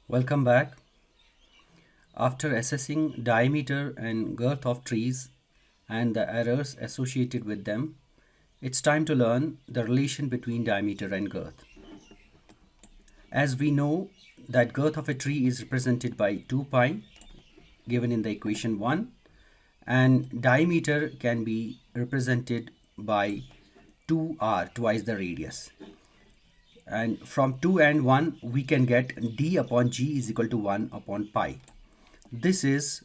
Welcome back. After assessing diameter and girth of trees and the errors associated with them, it's time to learn the relation between diameter and girth. As we know that girth of a tree is represented by 2 pi given in the equation 1, and diameter can be represented by 2r, twice the radius. And from 2 and 1 we can get d upon g is equal to 1 upon pi. This is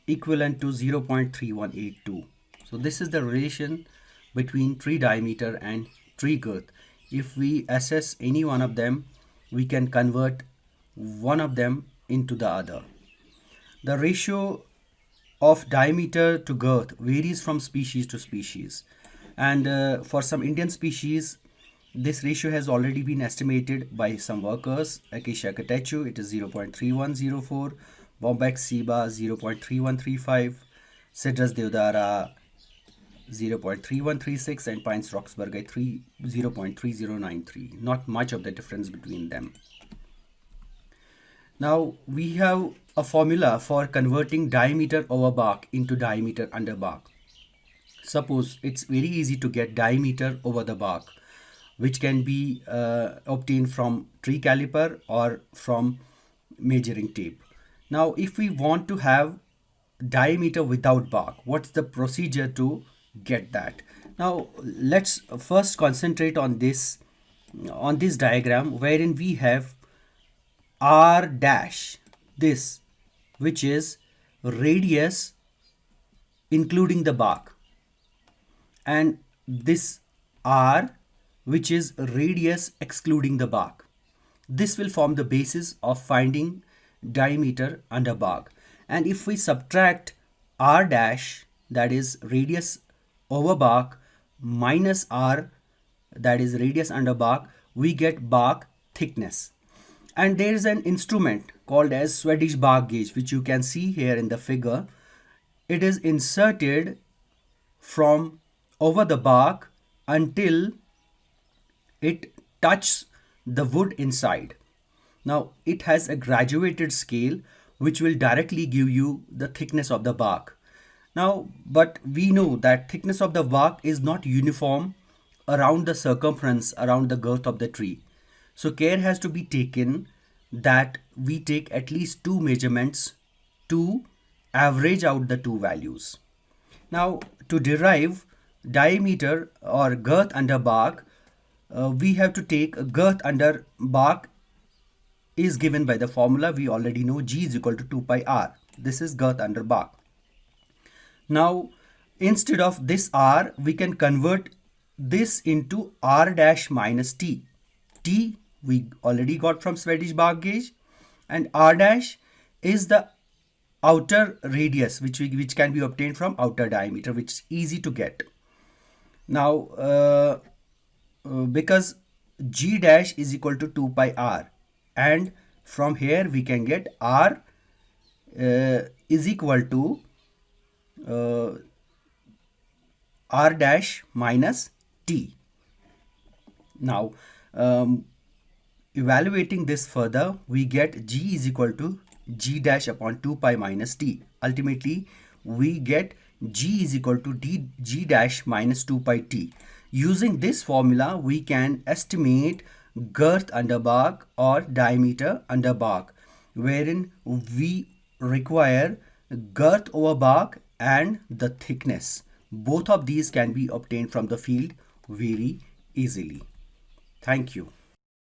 equivalent to 0.3182. So this is the relation between tree diameter and tree girth. If we assess any one of them, we can convert one of them into the other. The ratio of diameter to girth varies from species to species, and for some Indian species this ratio has already been estimated by some workers. Acacia catechu, it is 0.3104, Bombyx ceiba 0.3135, Cedrus deodara 0.3136, and Pines roxburghi 0.3093. Not much of the difference between them. Now we have a formula for converting diameter over bark into diameter under bark. Suppose it's very easy to get diameter over the bark, which can be obtained from tree caliper or from measuring tape. Now if we want to have diameter without bark, what's the procedure to get that? Now let's first concentrate on this diagram, wherein we have r dash, this, which is radius including the bark, and this r, which is radius excluding the bark. This will form the basis of finding diameter under bark. And if we subtract r dash, that is radius over bark, minus r, that is radius under bark, we get bark thickness. And there is an instrument called as Swedish bark gauge, which you can see here in the figure. It is inserted from over the bark until it touches the wood inside. Now it has a graduated scale which will directly give you the thickness of the bark. Now, but we know that thickness of the bark is not uniform around the circumference, around the girth of the tree. So care has to be taken that we take at least two measurements to average out the two values. Now to derive diameter or girth under bark, we have to take girth under bark is given by the formula we already know, g is equal to 2 pi r. This is girth under bark. Now instead of this r, we can convert this into r dash minus t. T we already got from Swedish bark gauge, and r dash is the outer radius which can be obtained from outer diameter, which is easy to get. Now because g dash is equal to 2 pi r, and from here we can get r is equal to r dash minus t. Now evaluating this further, we get g is equal to g dash upon 2 pi minus t. Ultimately we get g is equal to g dash minus 2 pi t. Using this formula we can estimate girth under bark or diameter under bark, wherein we require girth over bark and the thickness. Both of these can be obtained from the field very easily. Thank you.